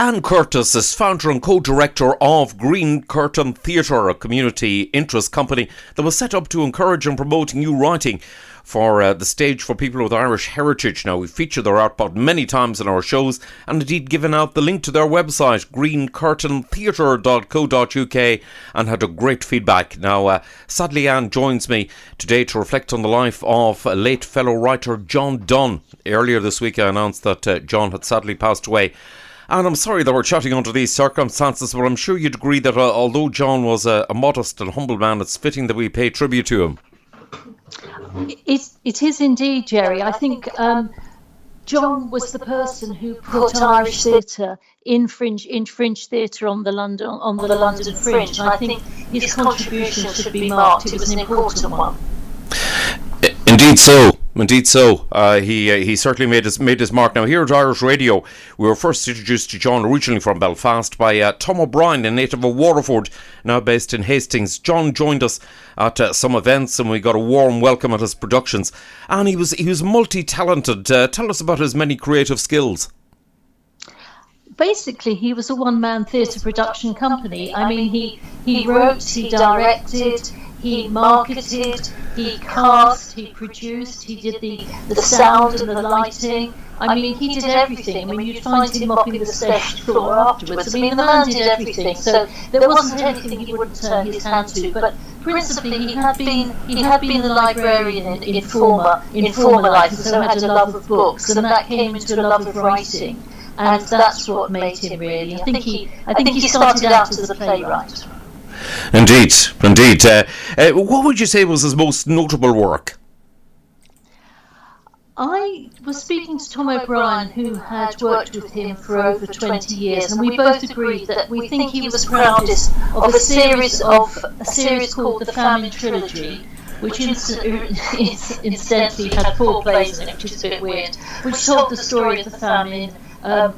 Anne Curtis is founder and co-director of Green Curtain Theatre, a community interest company that was set up to encourage and promote new writing for the stage for people with Irish heritage. Now, we featured their output many times in our shows and indeed given out the link to their website, greencurtaintheatre.co.uk, and had a great feedback. Now, sadly, Anne joins me today to reflect on the life of late fellow writer John Dunne. Earlier this week I announced that John had sadly passed away. And I'm sorry that we're chatting under these circumstances, but I'm sure you'd agree that although John was a modest and humble man, it's fitting that we pay tribute to him. It is indeed, Gerry. I think John was the person who put Irish theatre in fringe theatre on the London Fringe. And I think his contribution should be marked. It was an important one. Indeed so. He certainly made his mark. Now, here at Irish Radio, we were first introduced to John originally from Belfast by Tom O'Brien, a native of Waterford, now based in Hastings. John joined us at some events and we got a warm welcome at his productions. And he was multi-talented. Tell us about his many creative skills. Basically, he was a one-man theatre production company. I mean, he wrote, he directed, he marketed, he cast, he produced, he did the sound and the lighting. I mean, he did everything. I mean, you'd find him mopping the stage floor afterwards. I mean, the man did everything. So there wasn't anything he wouldn't turn his hand to. But principally, he had been a librarian in former life, and so had a love of books, and that came into a love of writing. And that's what made him really. I think he started out as a playwright. Indeed. What would you say was his most notable work? I was speaking to Tom O'Brien, who had worked with him for over 20 years, and we both agreed that we think he was proudest of a series called The Famine Trilogy, which incidentally had 4 plays in it, which is a bit weird, which told the story of the famine,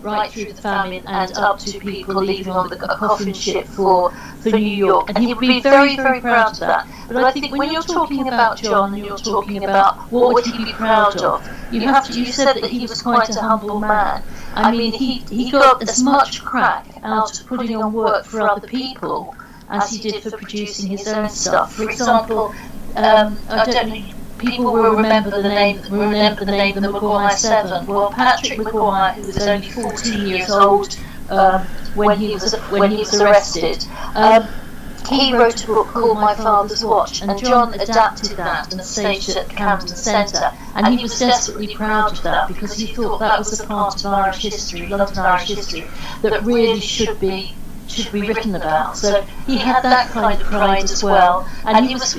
right through the famine and up to people leaving on a coffin ship for New York. And he would be very, very proud of that. But I think when you're talking about John and you're talking about what would he be proud of, you said that he was quite a humble man. I mean, he got as much crack out of putting on work for other people as he did for producing his own stuff. For example, I don't know, people will remember the name the Maguire 7. Well, Patrick Maguire, who was only 14 years old when he was arrested, he wrote a book called My Father's Watch, and John adapted that and staged it at Camden Centre, and he was desperately proud of that because he thought that was a part of Irish history, London Irish history, that really should be written about. So he had that kind of pride as well, and he worked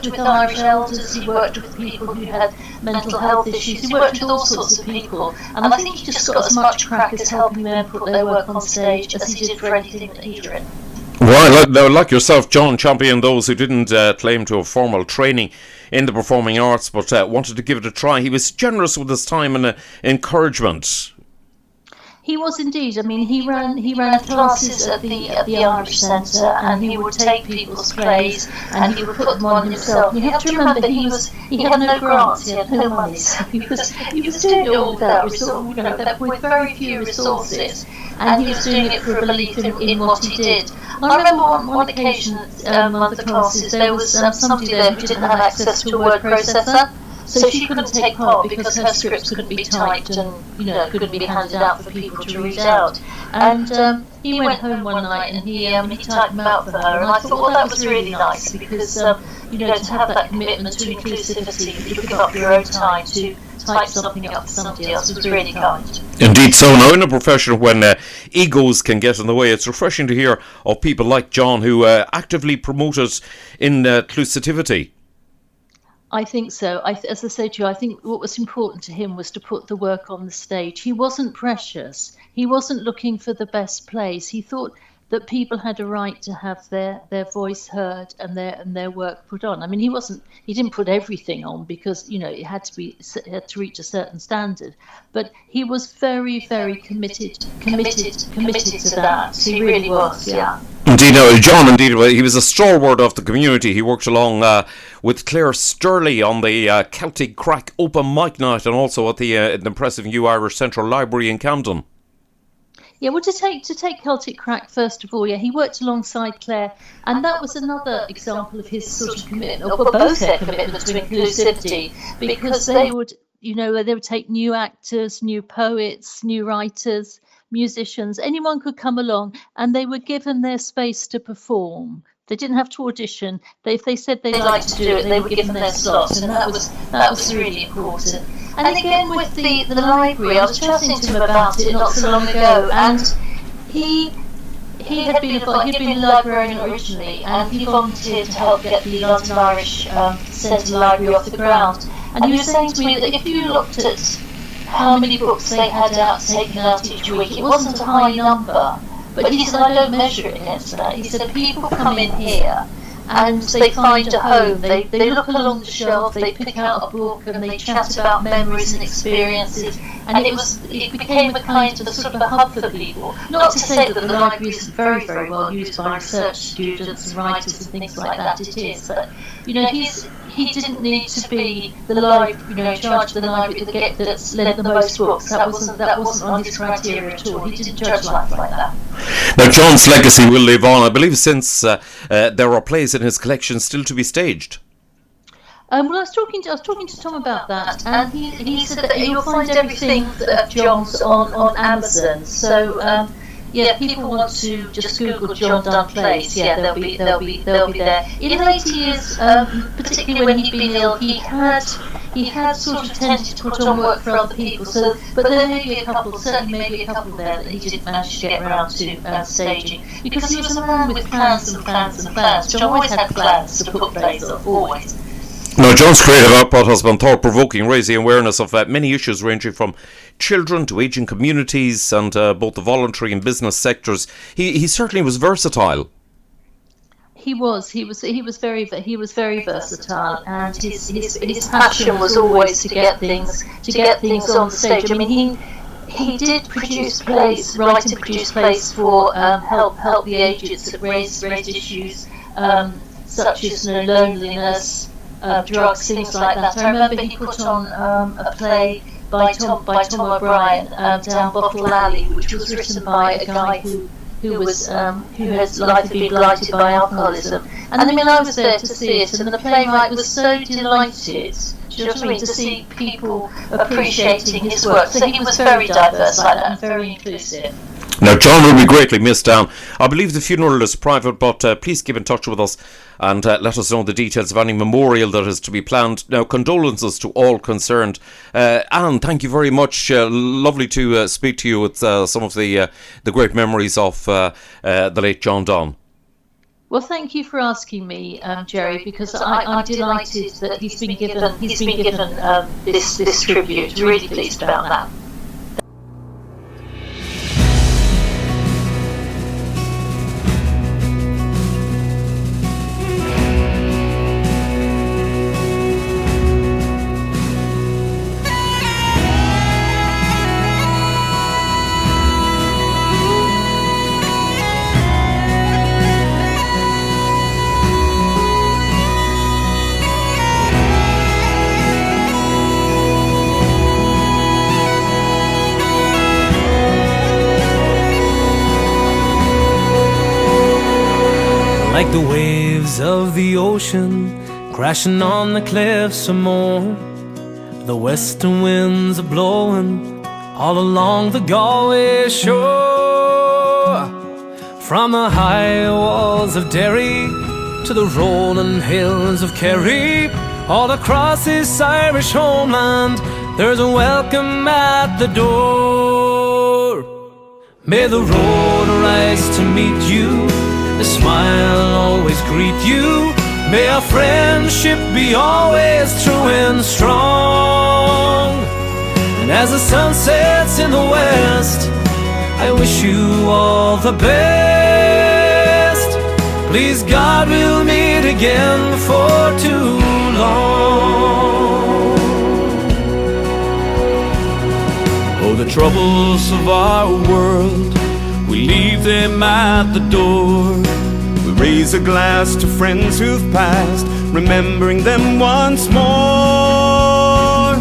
with Irish elders, he worked with people who had mental health issues, he worked with all sorts of people, and I think he just got as much crack as helping them put their work on stage as he did for anything that he'd written. Well, like yourself, John championed those who didn't claim to have formal training in the performing arts but wanted to give it a try. He was generous with his time and encouragement. He was indeed. I mean, he ran classes at the Irish Centre, and he would take people's plays and he would put them on himself. You have to remember he had no grants, he had no money, so he was doing it all with very few resources, and he was doing it for a belief in what he did. I remember on one occasion, one of the classes, there was somebody there who didn't have access to a word processor. So she couldn't take part because her scripts couldn't be typed and couldn't be handed out for people to read out. And he went home one night and he typed them out for her. And I thought, well, that was really nice because to have that commitment to inclusivity, to give up your own time to type something up for somebody else was really kind. Indeed so. Now, in a profession when egos can get in the way, it's refreshing to hear of people like John who actively promoted inclusivity. I think so. As I say to you, I think what was important to him was to put the work on the stage. He wasn't precious. He wasn't looking for the best plays. He thought that people had a right to have their voice heard and their work put on. I mean, he didn't put everything on because it had to reach a certain standard. But he was very, very committed to that. He really was. Yeah. Indeed, John, he was a stalwart of the community. He worked along with Claire Sturley on the Celtic Crack Open Mic Night and also at the impressive New Irish Central Library in Camden. Yeah, well, to take Celtic Crack first of all, yeah, he worked alongside Claire, and that was another example of his sort of commitment, or both their commitment to inclusivity, because they would, they would take new actors, new poets, new writers, musicians, anyone could come along, and they were given their space to perform. They didn't have to audition. If they said they'd like to do it, they were given their slots, and that was really important. And again with the library, I was chatting to him about it not so long ago, and he had been a librarian originally, and he volunteered to help get the London Irish Centre Library off the ground. And he was saying to me that if you looked at how many books they had taken out each week, it wasn't a high number. But he said, I don't measure it against that. He said, people come in here and they find a home. They look along the shelf, they pick out a book, and they chat about memories and experiences. And it became a kind of sort of a hub for people. Not to say that the library isn't very, very well used by research students and writers and things like that. It is, but he didn't need to be the library, in charge of the library that's lent the most books. That wasn't on his criteria at all. He didn't judge life like that. Now, John's legacy will live on, I believe, since there are plays in his collection still to be staged. Well, I was talking to Tom about that, and he said that you'll find everything of John's on Amazon. So people want to just Google John Dunne plays. Yeah, they'll be there. In later years, particularly when he'd been ill, he had sort of tended to put on work for other people. So, but there may be a couple there that he didn't manage to get around to staging, because he was a man with plans and plans and plans. John always had plans to put plays on, always. Now, John's creative output has been thought-provoking, raising awareness of many issues ranging from children to ageing communities and both the voluntary and business sectors. He certainly was versatile. He was very versatile, and his passion was always to get things on the stage. I mean, he did write and produce plays for help the aged that raised issues such as loneliness, drugs, things like that. I remember he put on a play by Tom O'Brien down Bottle Alley, which was written by a guy who has life been blighted by alcoholism. And I mean, I was there to see it, and the playwright was so delighted, do you know what I mean, to see people appreciating his work. So he was very diverse like that, and very inclusive. Now, John will be greatly missed down. I believe the funeral is private, but please keep in touch with us and let us know the details of any memorial that is to be planned. Now, condolences to all concerned. Anne, thank you very much. Lovely to speak to you with some of the great memories of the late John Dunne. Well, thank you for asking me, Gerry, because I'm delighted that he's been given this tribute. Really pleased about that. Like the waves of the ocean crashing on the cliffs some more, the western winds are blowing all along the Galway shore. From the high walls of Derry to the rolling hills of Kerry, all across this Irish homeland there's a welcome at the door. May the road rise to meet you, a smile always greet you. May our friendship be always true and strong. And as the sun sets in the west, I wish you all the best. Please God, we'll meet again before too long. Oh, the troubles of our world, we leave them at the door. We raise a glass to friends who've passed, remembering them once more.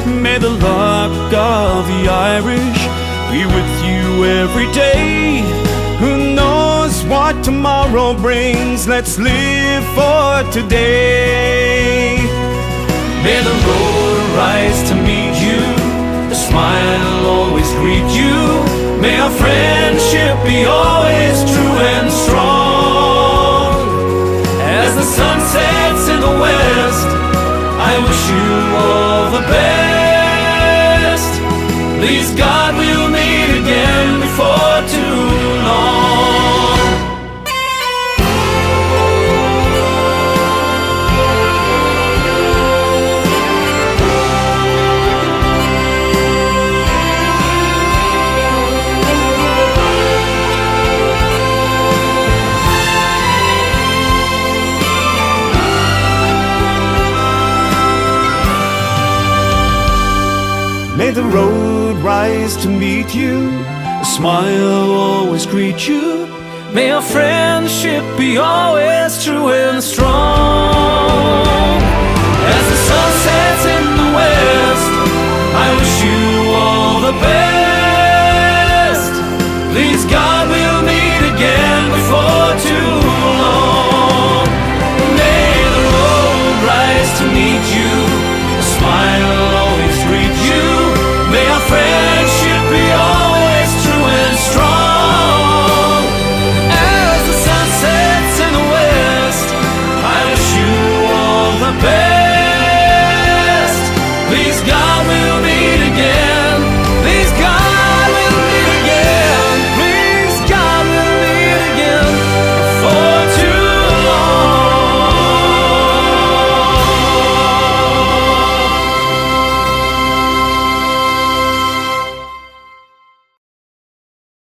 May the luck of the Irish be with you new every day. Who knows what tomorrow brings? Let's live for today. May the road rise to meet you, a smile always greet you. May our friendship be always true and strong. As the sun sets in the west, I wish you all the best. Please God, we'll meet again before too long. May the road rise to meet you, a smile always greet you. May our friendship be always true and strong. As the sun sets in the west, I wish you all the best.